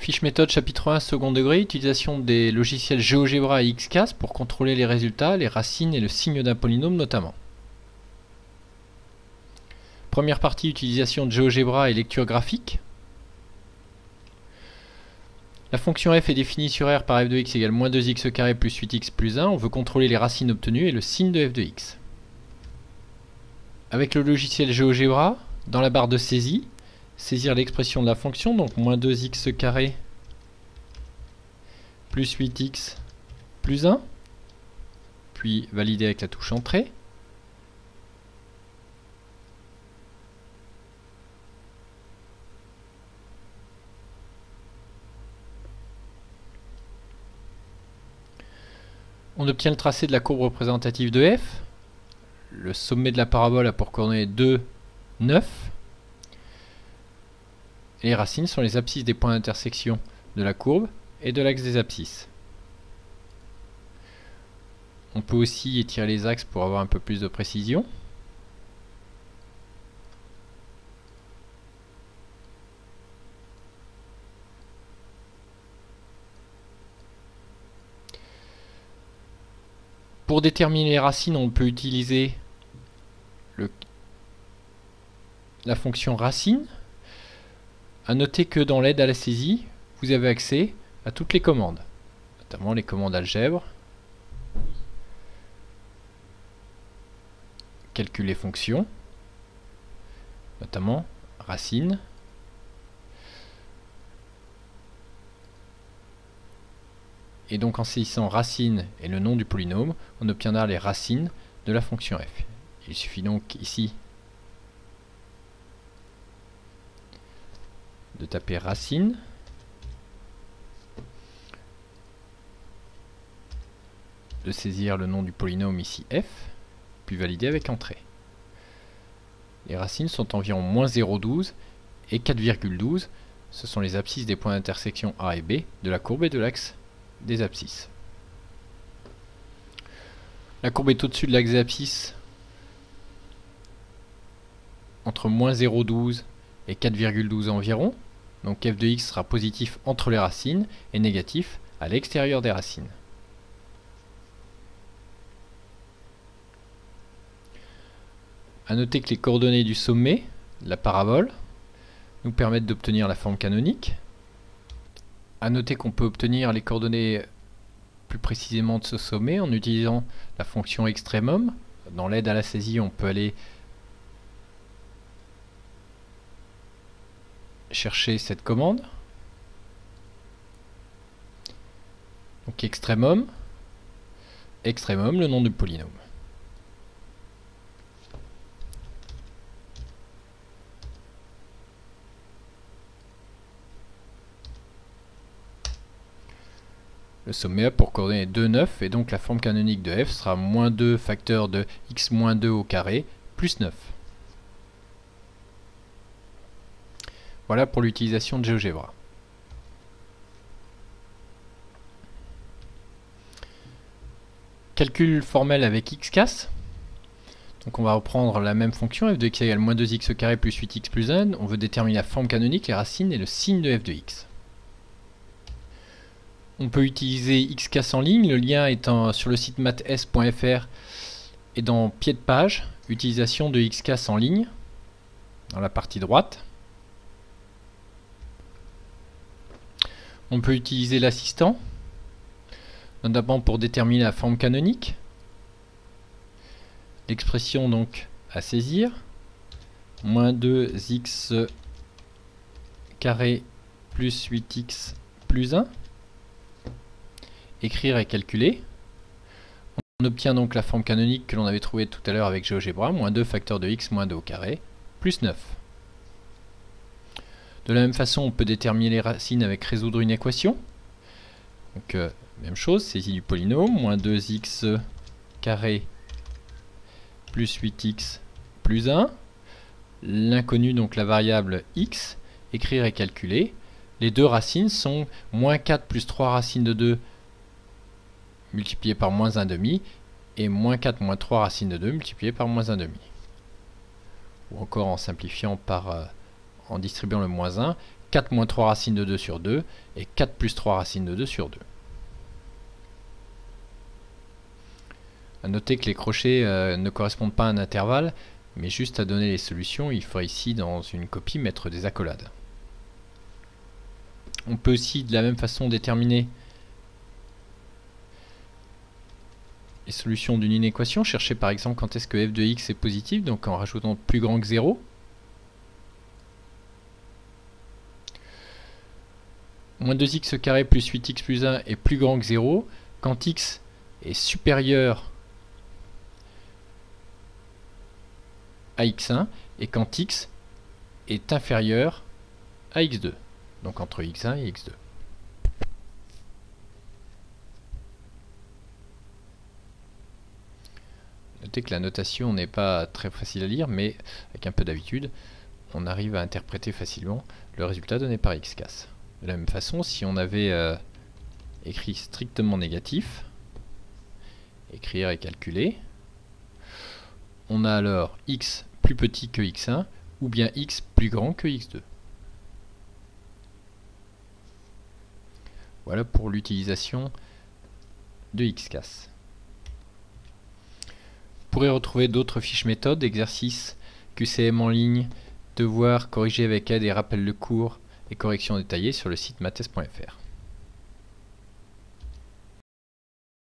Fiche méthode chapitre 1 second degré, utilisation des logiciels GeoGebra et XCAS pour contrôler les résultats, les racines et le signe d'un polynôme notamment. Première partie, utilisation de GeoGebra et lecture graphique. La fonction f est définie sur R par f de x égale moins 2x carré plus 8x plus 1. On veut contrôler les racines obtenues et le signe de f de x. Avec le logiciel GeoGebra, dans la barre de saisie, saisir l'expression de la fonction, donc moins 2x carré plus 8x plus 1, puis valider avec la touche entrée. On obtient le tracé de la courbe représentative de f. Le sommet de la parabole a pour coordonnées 2, 9. Et les racines sont les abscisses des points d'intersection de la courbe et de l'axe des abscisses. On peut aussi étirer les axes pour avoir un peu plus de précision. Pour déterminer les racines, on peut utiliser la fonction racine. A noter que dans l'aide à la saisie, vous avez accès à toutes les commandes, notamment les commandes algèbre, calculer fonction, notamment racine, et donc en saisissant racine et le nom du polynôme, on obtiendra les racines de la fonction f. Il suffit donc ici de taper racine, de saisir le nom du polynôme ici f, puis valider avec entrée. Les racines sont environ moins 0,12 et 4,12. Ce sont les abscisses des points d'intersection A et B de la courbe et de l'axe des abscisses. La courbe est au-dessus de l'axe des abscisses entre moins 0,12 et 4,12 environ. Donc f de x sera positif entre les racines et négatif à l'extérieur des racines. A noter que les coordonnées du sommet de la parabole nous permettent d'obtenir la forme canonique. A noter qu'on peut obtenir les coordonnées plus précisément de ce sommet en utilisant la fonction extrêmum. Dans l'aide à la saisie, on peut aller chercher cette commande. Donc extrêmum, le nom du polynôme. Le sommet a pour coordonnées 2, 9 et donc la forme canonique de f sera moins 2 facteur de x moins 2 au carré plus 9. Voilà pour l'utilisation de GeoGebra. Calcul formel avec XCAS. Donc on va reprendre la même fonction, f de x égale moins 2x carré plus 8x plus 1. On veut déterminer la forme canonique, les racines et le signe de f de x. On peut utiliser XCAS en ligne, le lien est sur le site maths.fr et dans pied de page, utilisation de XCAS en ligne, dans la partie droite. On peut utiliser l'assistant, notamment pour déterminer la forme canonique. L'expression donc à saisir, moins 2x carré plus 8x plus 1. Écrire et calculer. On obtient donc la forme canonique que l'on avait trouvée tout à l'heure avec GeoGebra, moins 2 facteur de x moins 2 au carré, plus 9. De la même façon, on peut déterminer les racines avec résoudre une équation. Donc, même chose, saisie du polynôme, moins 2x carré plus 8x plus 1. L'inconnu, donc la variable x, écrire et calculer. Les deux racines sont moins 4 plus 3 racines de 2 multiplié par moins 1,5 et moins 4 moins 3 racines de 2 multiplié par moins 1,5. Ou encore en simplifiant par en distribuant le moins 1, 4 moins 3 racines de 2 sur 2 et 4 plus 3 racines de 2 sur 2. A noter que les crochets ne correspondent pas à un intervalle, mais juste à donner les solutions, il faut ici dans une copie mettre des accolades. On peut aussi de la même façon déterminer les solutions d'une inéquation, chercher par exemple quand est-ce que f de x est positif, donc en rajoutant plus grand que 0. Moins 2x carré plus 8x plus 1 est plus grand que 0 quand x est supérieur à x1 et quand x est inférieur à x2, donc entre x1 et x2. Notez que la notation n'est pas très facile à lire, mais avec un peu d'habitude, on arrive à interpréter facilement le résultat donné par xcas. De la même façon, si on avait écrit strictement négatif, écrire et calculer, on a alors x plus petit que x1 ou bien x plus grand que x2. Voilà pour l'utilisation de xcas. Vous pourrez retrouver d'autres fiches méthodes, exercices, QCM en ligne, devoirs corrigés avec aide et rappels de cours et corrections détaillées sur le site maths.fr.